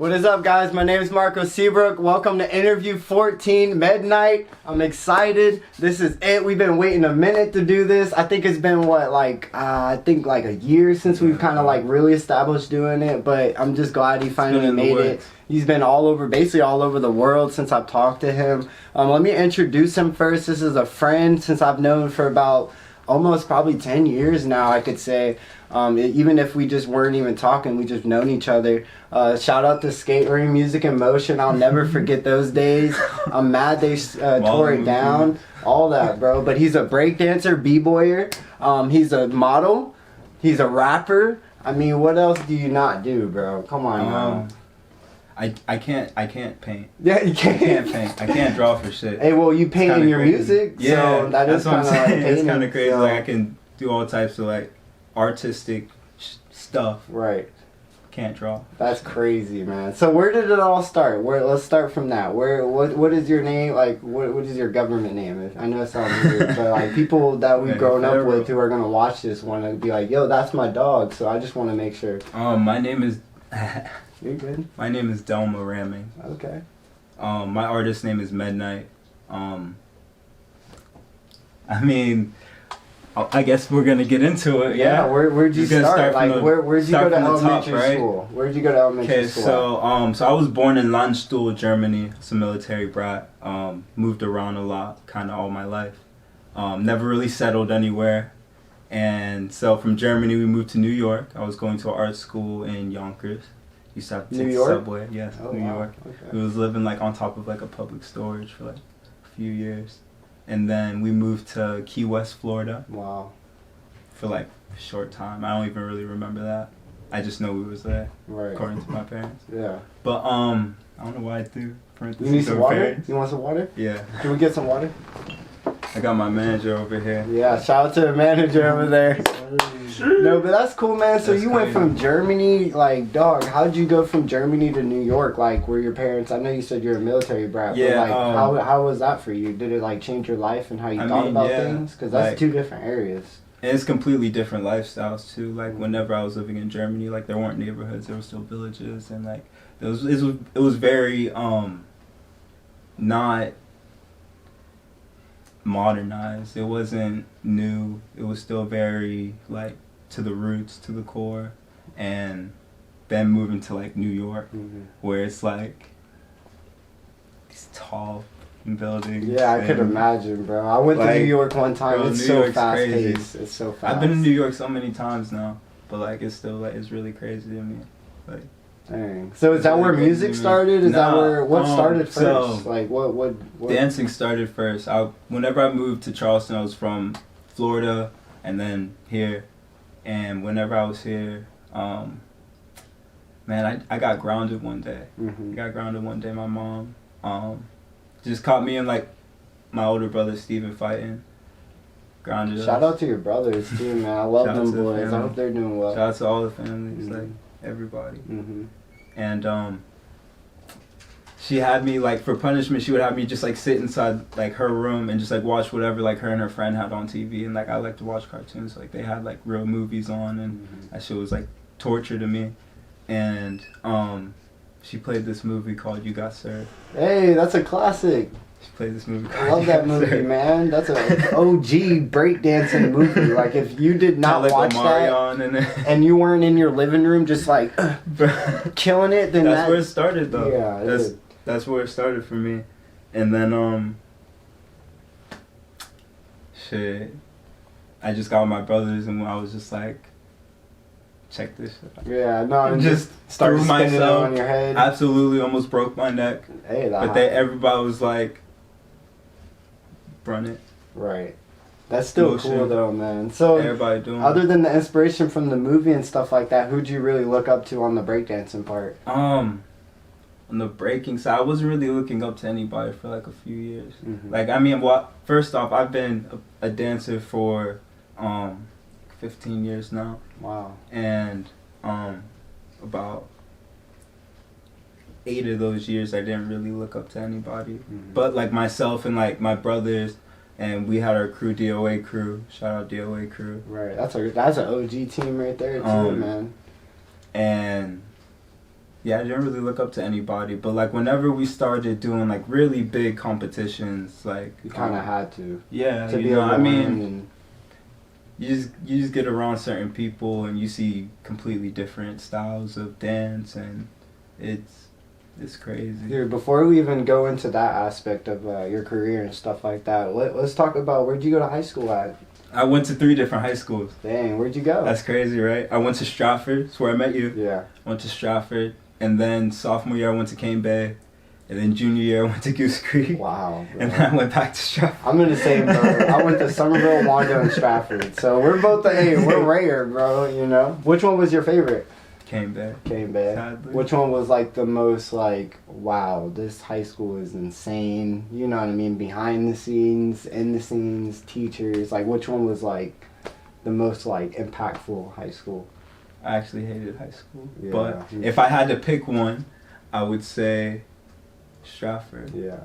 What is up, guys? My name is Marco Seabrook. Welcome to interview 14, Mednight. I'm excited. This is it. We've been waiting a minute to do this. I think it's been I think like a year since we've kind of like really established doing it. But I'm just glad he finally made it. He's been basically all over the world since I've talked to him. Let me introduce him first. This is a friend since I've known for about almost probably 10 years now, I could say. Even if we just weren't even talking, we just known each other. Shout out to Skate Ring Music in Motion. I'll never forget those days. I'm mad they tore it down. All that, bro. But he's a breakdancer, b-boyer. He's a model. He's a rapper. I mean, what else do you not do, bro? Come on, now. I can't paint. Yeah, you can't. I can't paint. I can't draw for shit. Hey, well, you paint in your music. Yeah, so that's what I'm saying. Like it's kind of crazy. So. Like I can do all types of like artistic stuff. Right. Can't draw. That's crazy, man. So where did it all start? Let's start from that. What is your name? Like what is your government name? I know it sounds weird, but like people that we've grown up with who are gonna watch this want to be like, yo, that's my dog. So I just want to make sure. My name is. You're good. My name is Delma Ramming. Okay. My artist name is Mednight. I mean, I guess we're gonna get into it. Yeah. Where'd you start? Like where'd you go to elementary school? Where'd you go to elementary school? Okay, so I was born in Landstuhl, Germany. It's a military brat. Moved around a lot, kind of all my life. Never really settled anywhere. And so from Germany we moved to New York. I was going to art school in Yonkers. Used to have to take the subway. Yes, New York. Okay. We was living like on top of like a public storage for like a few years. And then we moved to Key West, Florida. Wow. For like a short time. I don't even really remember that. I just know we was there. Right. According to my parents. Yeah. But I don't know why I threw parentheses. You need some water? Parents. You want some water? Yeah. Can we get some water? I got my manager over here. Yeah, shout out to the manager over there. No, but that's cool, man. So you went from Germany, like, dog, how'd you go from Germany to New York? Like, were your parents, I know you said you're a military brat, yeah, but like, how was that for you? Did it, like, change your life and how you thought about things? Because that's like, two different areas. And it's completely different lifestyles, too. Like, whenever I was living in Germany, like, there weren't neighborhoods, there were still villages, and, like, it was very, not modernized. It wasn't new. It was still very like to the roots, to the core. And then moving to like New York, where it's like these tall buildings. Yeah, I could imagine, bro. I went to New York one time. Bro, it's so fast paced. It's so fast. I've been in New York so many times now, but like it's still like it's really crazy to me. Like, dang. So is that where music started? Is that where what started first? So like what dancing started first. Whenever I moved to Charleston, I was from Florida and then here. And whenever I was here, man, I got grounded one day. I got grounded one day. My mom just caught me and like my older brother Steven fighting. Grounded us. Shout out to your brothers too, man. I love them boys. I hope they're doing well. Shout out to all the families, like everybody. And she had me like for punishment. She would have me just like sit inside like her room and just like watch whatever like her and her friend had on TV. And like I like to watch cartoons. Like they had like real movies on, and that shit was like torture to me. And she played this movie called You Got Served. Hey, that's a classic. She played this movie. I love that movie, man. That's an OG breakdancing movie. Like, if you did not watch that and you weren't in your living room just, like, killing it, then that's where it started, though. Yeah, that's where it started for me. And then, shit, I just got with my brothers, and I was just like, check this shit out. Yeah, no, and just start threw spinning myself. on your head. Absolutely, almost broke my neck. Hey, but everybody was like, run it. Right. That's still cool though, man. So everybody doing other than the inspiration from the movie and stuff like that, who'd you really look up to on the breakdancing part? On the breaking side, I wasn't really looking up to anybody for like a few years. Like I mean, first off, I've been a dancer for 15 years now. Wow. And about 8 of those years I didn't really look up to anybody. But like myself and like my brothers, and we had our crew, DOA crew. Shout out DOA crew. Right. That's an OG team right there too, man. And Yeah, I didn't really look up to anybody, but like whenever we started doing like really big competitions, like You kind of had to. yeah, To you be know, able to I mean, learn and you just get around certain people and you see completely different styles of dance, and it's crazy. Dude, before we even go into that aspect of your career and stuff like that, let's talk about where'd you go to high school at? I went to 3 different high schools. Dang, where'd you go? That's crazy, right? I went to Stratford. That's where I met you. Yeah. I went to Stratford, and then sophomore year I went to Cane Bay, and then junior year I went to Goose Creek. Wow. Bro. And then I went back to Stratford. I'm in the same boat. I went to Somerville, Wando, and Stratford. So we're both we're rare, bro, you know? Which one was your favorite? Cane Bay. Cane Bay. Sadly. Which one was like the most like, wow, this high school is insane? You know what I mean? Behind the scenes, in the scenes, teachers. Like, which one was like the most like impactful high school? I actually hated high school. Yeah. But if I had to pick one, I would say Stratford. Yeah.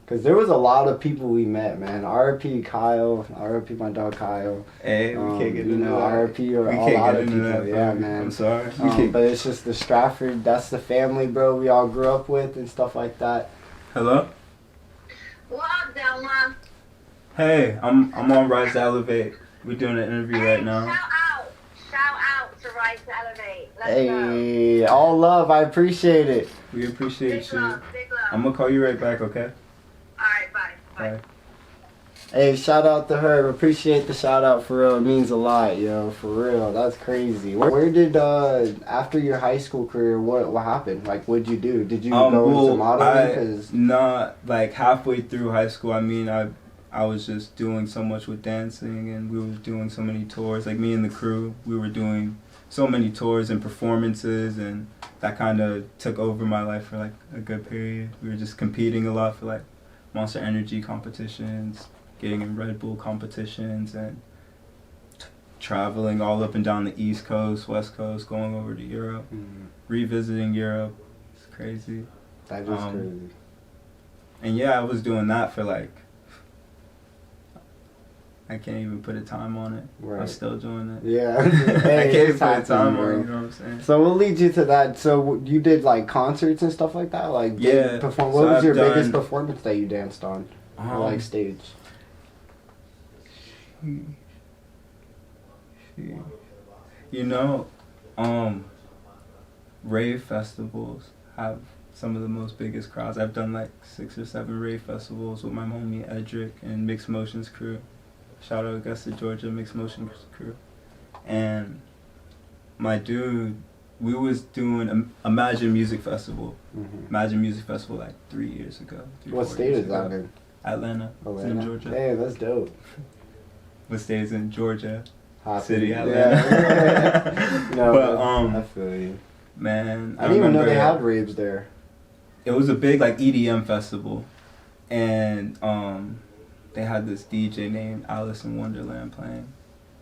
Because there was a lot of people we met, man. R.I.P. Kyle. R.I.P. my dog Kyle. Hey, we can't get into that. R.I.P. or We a can't lot get of into people. that, Yeah, bro. man. I'm sorry. But it's just the Stratford, that's the family, bro, we all grew up with and stuff like that. Hello? What up, Delma? Hey, I'm on Rise to Elevate. We're doing an interview right now. Shout out to Rise to Elevate. Let's go. Hey, all love, I appreciate it. We appreciate Big you. love, big love. I'm gonna call you right back, okay? Alright, bye. Bye. Hey, shout out to her. Appreciate the shout out for real. It means a lot, yo. For real. That's crazy. Where did after your high school career, what happened? Like, what'd you do? Did you go into modeling? 'Cause not like halfway through high school. I mean, I was just doing so much with dancing, and we were doing so many tours. Like me and the crew, we were doing so many tours and performances, and that kind of took over my life for like a good period. We were just competing a lot for like Monster Energy competitions, getting in Red Bull competitions, and traveling all up and down the East Coast, West Coast, going over to Europe, revisiting Europe. It's crazy. that is crazy. And yeah, I was doing that for like, I can't even put a time on it. Right. I'm still doing it. Yeah. I Hey, can't even it's put a happening, time bro. on it, you know what I'm saying? So what leads you to that? So you did like concerts and stuff like that? Like Yeah. perform. So What was I've your biggest done- performance that you danced on? Or like stage? You know, rave festivals have some of the most biggest crowds. I've done like 6 or 7 rave festivals with my homie Edric and Mixed Motions crew. Shout out Augusta, Georgia, Mixed Motions crew. And my dude, we was doing Imagine Music Festival. Imagine Music Festival like 3 years ago. What state is that in? Atlanta. It's in Georgia. Hey, that's dope. What state is in Georgia? Hot City, yeah. Atlanta. No, But, I feel you. Man, I didn't even know they remember had raves there. it was a big like EDM festival, and they had this DJ named Alice in Wonderland playing,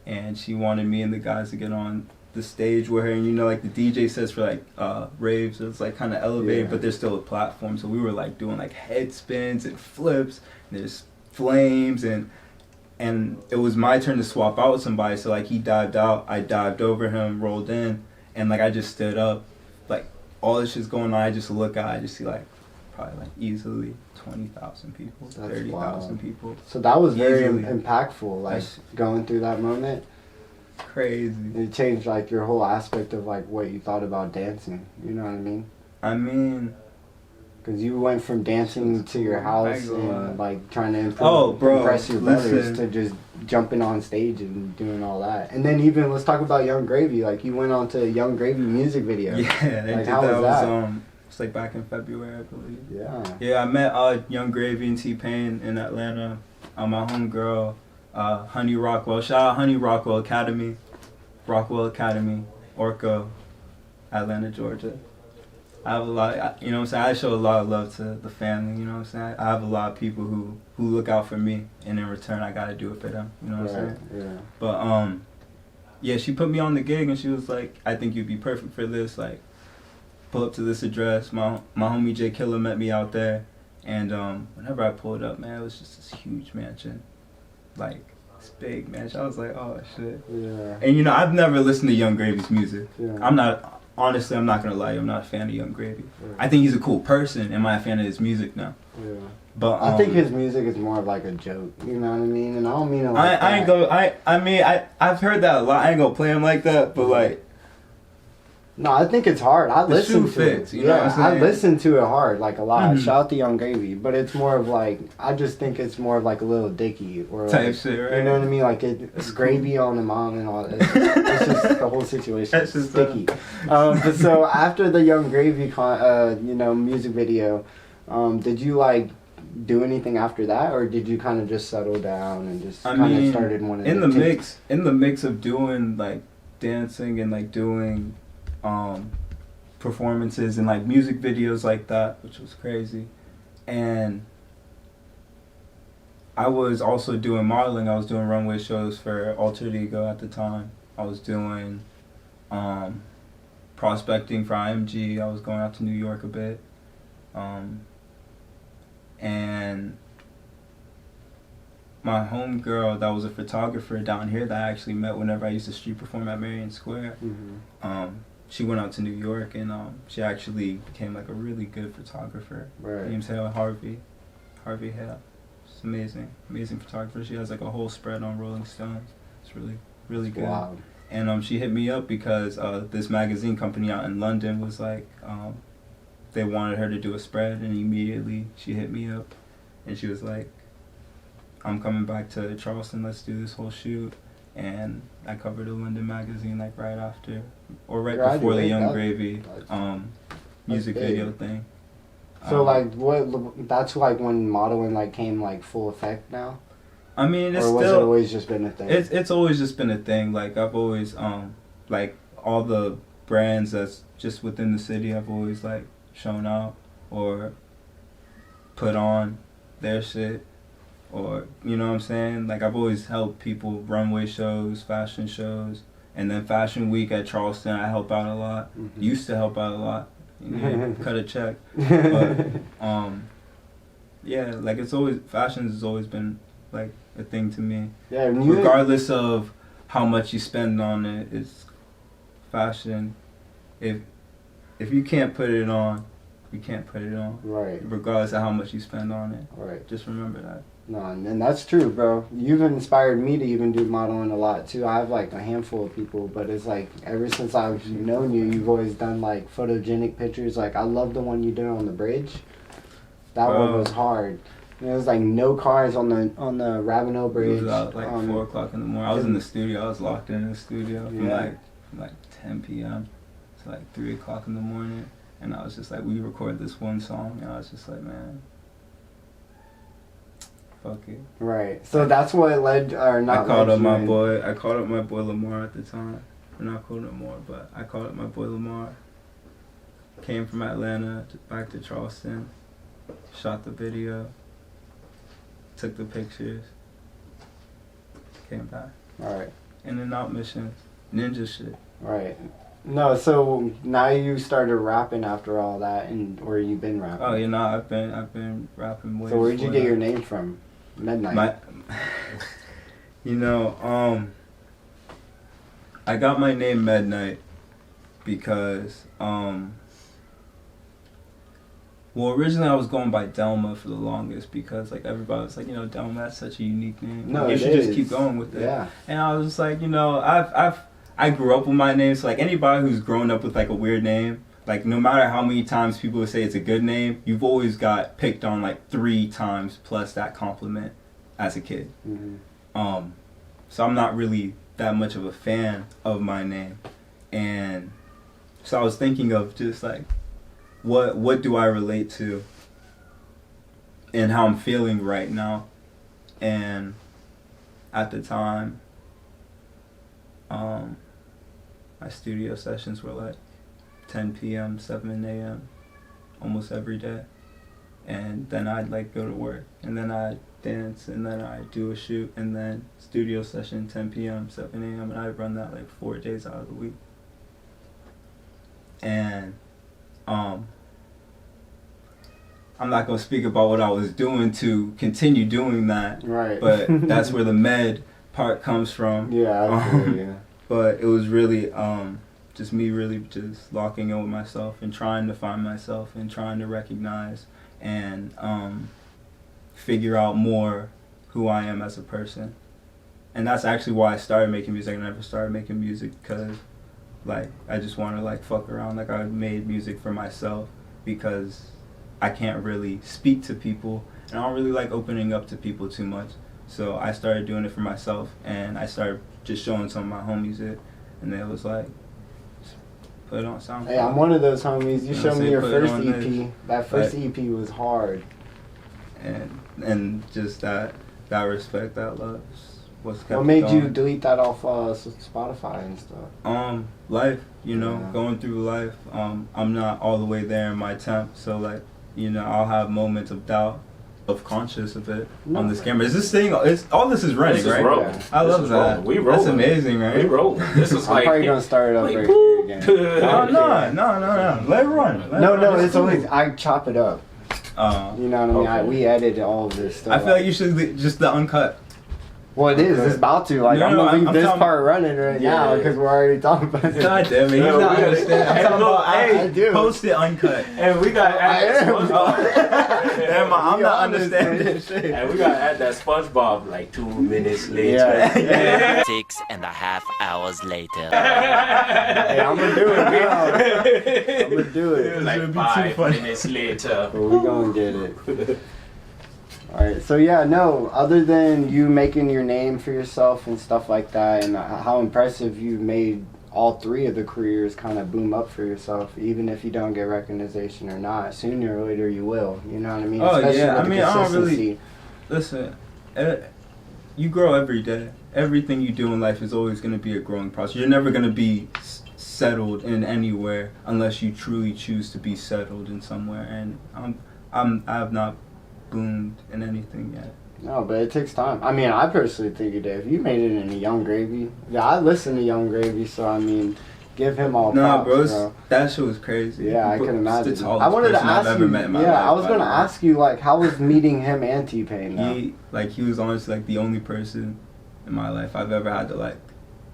and she wanted me and the guys to get on the stage with her, and you know like the DJ says for like raves, it's like kind of elevated, Yeah. but there's still a platform, so we were like doing like head spins and flips, and there's flames, and it was my turn to swap out with somebody, so like he dived out, I dived over him, rolled in, and like I just stood up, like all this shit's going on, I just look out, I just see like probably like easily 20,000 people, 30,000 people. So that was very Easily. impactful, like going through that moment. Crazy. It changed like your whole aspect of like what you thought about dancing. You know what I mean? I mean, Because you went from dancing to your house and like trying to impress your brothers listen. to just jumping on stage and doing all that. And then even let's talk about Young Gravy. Like you went on to Young Gravy music video. yeah, they Like, did how that. was that? Was it's like back in February, I believe. Yeah. Yeah, I met Young Gravy and TPain in Atlanta. My homegirl, Honey Rockwell. Shout out Honey Rockwell Academy, Orco, Atlanta, Georgia. I have a lot, you know what I'm saying? I show a lot of love to the family, you know what I'm saying? I have a lot of people who look out for me, and in return, I gotta do it for them, you know what I'm saying? Yeah. But, yeah, she put me on the gig, and she was like, I think you'd be perfect for this, like, pull up to this address. My homie Jay Killer met me out there, and whenever I pulled up, man, it was just this huge mansion, like, this big mansion. I was like, oh, shit. Yeah. And, you know, I've never listened to Young Gravy's music. Yeah. I'm not honestly, I'm not gonna lie, I'm not a fan of Young Gravy. Right. I think he's a cool person. Am I a fan of his music? No. Yeah. But I think his music is more of like a joke. You know what I mean? And I don't mean it like I ain't go. I mean I've heard that a lot. I ain't gonna play him like that. But like, no, I think it's hard. I the listen shoe to it. fits, you know what I'm I saying? listen to it hard, like a lot. Mhm. Shout out to Young Gravy, but it's more of like I just think it's more of like a little Dicky or type like, shit, right? you know what I mean? Like it's gravy on the mom and all that. It's just the whole situation. That's It's just sticky. But so after the Young Gravy, music video, did you like do anything after that, or did you kind of just settle down and just kind of started wanting in to the mix of doing like dancing and like doing performances and like music videos like that, which was crazy, and I was also doing modeling. I was doing runway shows for Alter Ego at the time. I was doing prospecting for IMG. I was going out to New York a bit, and my homegirl that was a photographer down here that I actually met whenever I used to street perform at Marion Square. She went out to New York, and she actually became like a really good photographer. Right. Her name's Harvey Hale. She's amazing photographer. She has like a whole spread on Rolling Stones. It's really good. Wow. And she hit me up because this magazine company out in London was like, they wanted her to do a spread, and immediately she hit me up, and she was like, I'm coming back to Charleston, let's do this whole shoot. And I covered a London magazine like right after, or right before the Young Gravy music video thing. So like what? That's like when modeling like came like full effect now. I mean, it's or was still, it always just been a thing? It's always just been a thing. Like I've always like all the brands that's just within the city, I've always like shown out or put on their shit. Or, you know what I'm saying? Like, I've always helped people, runway shows, fashion shows. And then Fashion Week at Charleston, I help out a lot. Mm-hmm. Used to help out a lot. You know, cut a check. But, yeah, like, fashion has always been, like, a thing to me. Yeah, regardless of how much you spend on it, it's fashion. If you can't put it on, you can't put it on. Right. Regardless of how much you spend on it. Right. Just remember that. No, and that's true, bro. You've inspired me to even do modeling a lot too. I have like a handful of people, but it's like ever since I've known you, you've always done like photogenic pictures. Like I love the one you did on the bridge. That one was hard. And it was like no cars on the Ravenel Bridge. It was out like 4 o'clock in the morning. I was in the studio. I was locked in the studio from like 10 p.m. to like 3 o'clock in the morning. And I was just like, we recorded this one song, and I was just like, man, fuck it. Right. So that's what led, or not. I called up my boy Lamar at the time. We're not cool no more, but I called up my boy Lamar. Came from Atlanta back to Charleston, shot the video, took the pictures, came back. All right. In and out missions, ninja shit. Right. No, so now you started rapping after all that, or you've been rapping? Oh, you know, I've been rapping way. So where'd you get your name from? Mednight. You know, I got my name Mednight because, well, originally I was going by Delma for the longest because, like, everybody was like, you know, Delma, that's such a unique name. No, you should just keep going with it. Yeah. And I was just like, you know, I grew up with my name, so like anybody who's grown up with like a weird name, like no matter how many times people would say it's a good name, you've always got picked on like 3 times plus that compliment as a kid. Mm-hmm. So I'm not really that much of a fan of my name, and so I was thinking of just like what do I relate to and how I'm feeling right now. And at the time, my studio sessions were like 10 p.m., 7 a.m. almost every day. And then I'd like go to work, and then I'd dance, and then I'd do a shoot, and then studio session 10 p.m., 7 a.m., and I'd run that like 4 days out of the week. And I'm not gonna speak about what I was doing to continue doing that, right? But that's where the med part comes from. Yeah, absolutely, yeah. But it was really just me really just locking in with myself and trying to find myself and trying to recognize and figure out more who I am as a person. And that's actually why I started making music. I never started making music because, like, I just want to, like, fuck around. Like, I made music for myself because I can't really speak to people, and I don't really like opening up to people too much. So I started doing it for myself, and I started just showing some of my homies it, and they was like, put it on SoundCloud. Hey, I'm one of those homies. You showed me your put it first on EP. this. That first Like- EP was hard. And just that respect, that love, what's kept What made going. you delete that off Spotify and stuff? Life, you know, Yeah. going through life. I'm not all the way there in my temp, so, like, you know, I'll have moments of doubt, self-conscious of it on this camera. Is this thing? All this is running, This is right? rolling. Yeah. I This love is that. rolling. We rolling. That's amazing, right? We rolling. This is I'm like probably gonna start it up like, right boop. here again. Oh, no. Let it run. Let it No, run. it's always I chop it up. Uh, You know what I mean? Okay. We edit all of this stuff. I feel like you should just the uncut. Well, it is. It's about to. Like, No, I'm no, gonna leave I'm this talking- part running right now Yeah. because we're already talking about it. God damn it, he's Yeah, not we gotta- understanding. I'm Hey, talking look, about, I do. Post it uncut. And we gotta I add that am. SpongeBob. Damn, I'm We not on this understanding thing. shit. And we gotta add that SpongeBob like 2 minutes later. Yeah. 6.5 hours later. Hey, I'm gonna do it now. I'm gonna do it. This Like would be too 5 funny. minutes later. But we gonna get it. Alright, so yeah, no, other than you making your name for yourself and stuff like that, and how impressive you made all three of the careers kind of boom up for yourself, even if you don't get recognition or not, sooner or later you will, you know what I mean? Oh, yeah, with I the mean, I don't really- consistency. Listen, you grow every day. Everything you do in life is always going to be a growing process. You're never going to be settled in anywhere unless you truly choose to be settled in somewhere. And I have not boomed in anything yet. No, but it takes time. I mean, I personally think you did. If you made it in Young Gravy, yeah, I listen to Young Gravy, so I mean, give him all Nah, props, bro, that shit was crazy. Yeah, I But can it's imagine. the tallest I wanted to person I've ask ever you. met in my Yeah, life, I was by going to the way. ask you, like, how was meeting him and TPain? Though? He was honestly like the only person in my life I've ever had to like.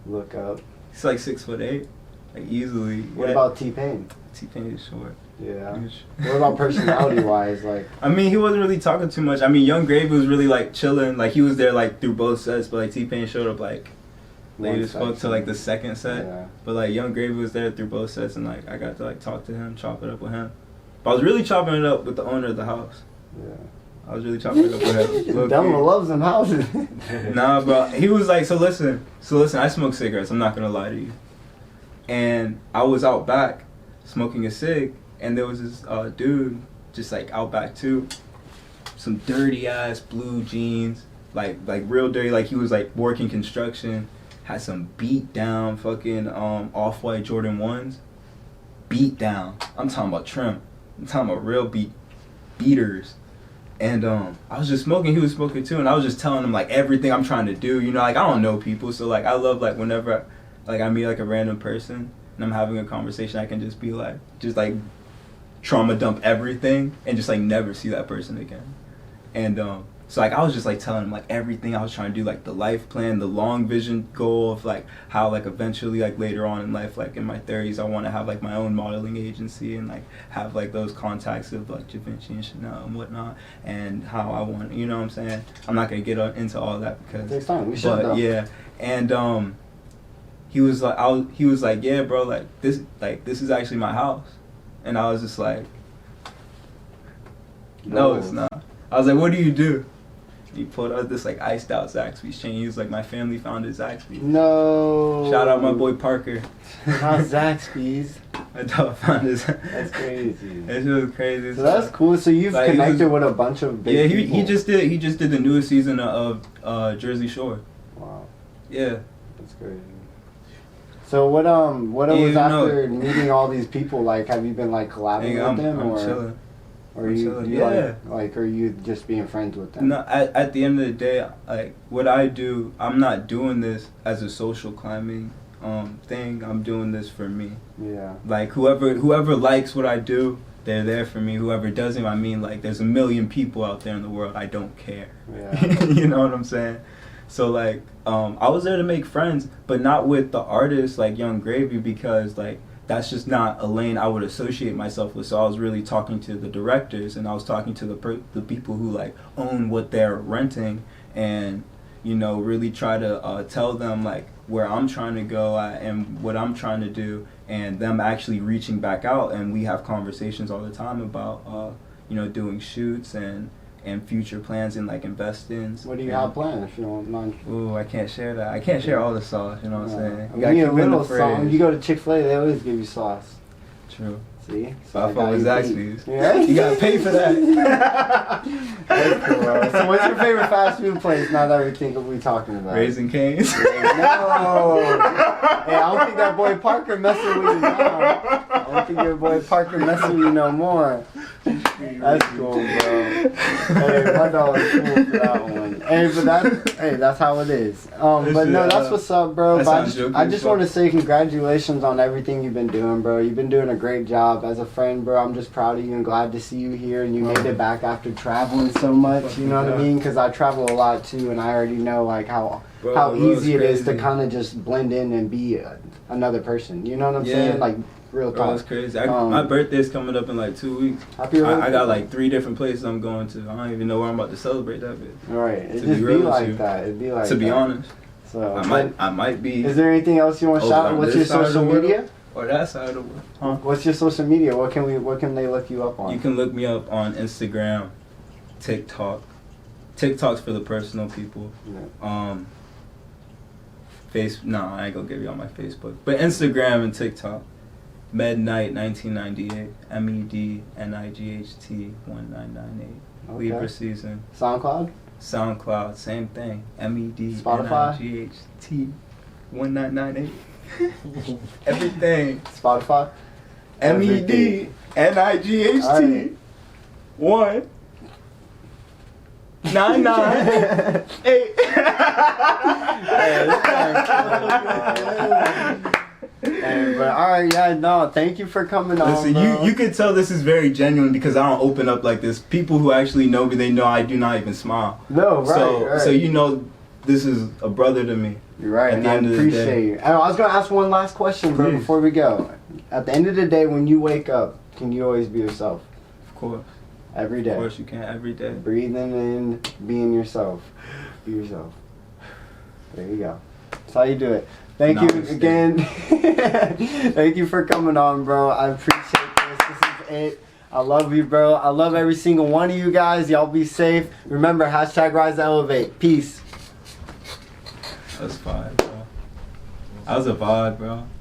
Look up. He's like 6'8", like easily. What Yeah. about TPain? T-Pain is short. Yeah. Huge. What about personality wise? Like, I mean, he wasn't really talking too much. I mean, Young Gravy was really like chilling. Like he was there like through both sets, but like T-Pain showed up like one they spoke to section. like the second set. Yeah. But like Young Gravy was there through both sets, and like I got to like talk to him, chop it up with him. But I was really chopping it up with the owner of the house. Yeah. I was really chopping it up with him. Low-key. Delma loves them houses. Nah, bro. He was like, so listen. I smoke cigarettes. I'm not gonna lie to you. And I was out back smoking a cig, and there was this dude just like out back too. Some dirty ass blue jeans, like real dirty. Like he was like working construction. Had some beat down fucking off-white Jordan 1s. Beat down. I'm talking about trim. I'm talking about real beaters. And I was just smoking, he was smoking too, and I was just telling him like everything I'm trying to do, you know, like I don't know people, so like I love like whenever like I meet like a random person and I'm having a conversation, I can just be like trauma dump everything and just like never see that person again. And so like I was just like telling him like everything I was trying to do, like the life plan, the long vision goal of like how like eventually like later on in life, like in my 30s, I want to have like my own modeling agency and like have like those contacts of like Da Vinci and Chanel and whatnot, and how I want, you know what I'm saying? I'm not gonna get into all that because It takes time. We should but though. yeah, and he was like yeah bro, like this is actually my house, and I was just like no it's not. I was like, what do you do? He pulled out this like iced out Zaxby chain. He was like, my family founded Zaxby. No. Shout out my boy Parker. Not Zaxby's. My dog founded That's crazy. It was crazy. So that's cool. So you've Like, he connected was- with a bunch of big Yeah, people. he just did the newest season of Jersey Shore. Wow, Yeah. that's crazy. So what Yeah, was no. after meeting all these people? Like, have you been like collabing Nigga, with them, I'm or chilling. or I'm you, chilling, do you yeah. like are you just being friends with them? No, at the end of the day, like what I do, I'm not doing this as a social climbing thing. I'm doing this for me. Yeah. Like whoever likes what I do, they're there for me. Whoever doesn't, I mean, like there's a million people out there in the world. I don't care. Yeah. You know what I'm saying? So like, I was there to make friends, but not with the artists like Young Gravy, because like that's just not a lane I would associate myself with. So I was really talking to the directors, and I was talking to the people who like own what they're renting, and you know, really try to tell them like where I'm trying to go and what I'm trying to do, and them actually reaching back out, and we have conversations all the time about you know, doing shoots and future plans and like investings. What do you have planned, if you don't mind? Ooh, I can't share that. I can't share all the sauce, you know what I'm saying? You need a little sauce. You go to Chick-fil-A, they always give you sauce. True. See? So I fuck with Zaxby's. Yeah? You gotta pay for that. That's cool, bro. So what's your favorite fast food place now that we think of we talking about? Raising Cane's. No. Hey, I don't think that boy Parker messing with you now. I don't think your boy Parker messing with you no more. That's cool, bro. Hey, my dog is cool for that one. Hey, that's how it is. But no, that's what's up, bro. But I just want to say congratulations on everything you've been doing, bro. You've been doing a great job. As a friend, bro, I'm just proud of you and glad to see you here. And you made it back after traveling so much. You know what I mean? Because I travel a lot too, and I already know like how easy it is to kind of just blend in and be another person. You know what I'm saying? Like. Real talk. That's crazy. My birthday's coming up in like 2 weeks. Happy birthday. I got like 3 different places I'm going to. I don't even know where I'm about to celebrate that bit. Right. It just be like that. It'd be like to be honest. So I might be. Is there anything else you want to shout out? What's your social media? Or that side of the world. Huh? What's your social media? What can they look you up on? You can look me up on Instagram, TikTok. TikTok's for the personal people. Yeah. I ain't gonna give you all my Facebook. But Instagram and TikTok. Mednight 1998, MEDNIGHT 1998. Okay. Libra season. SoundCloud, same thing. MEDNIGHT Spotify? 1998. Everything. Spotify. MEDNIGHT 1998. Hey, but alright, yeah, no, thank you for coming on. Listen, bro. you could tell this is very genuine because I don't open up like this. People who actually know me, they know I do not even smile. No, right. So you know, this is a brother to me. You're right, and I appreciate you. I was gonna ask one last question, bro, before we go. At the end of the day, when you wake up, can you always be yourself? Of course. Every day. Of course you can. Every day. Breathing in, being yourself. Be yourself. There you go. That's how you do it. Thank you again. Thank you for coming on, bro. I appreciate this. This is it. I love you, bro. I love every single one of you guys. Y'all be safe. Remember, #Rise to Elevate. Peace. That's fine, bro. That was a vibe, bro.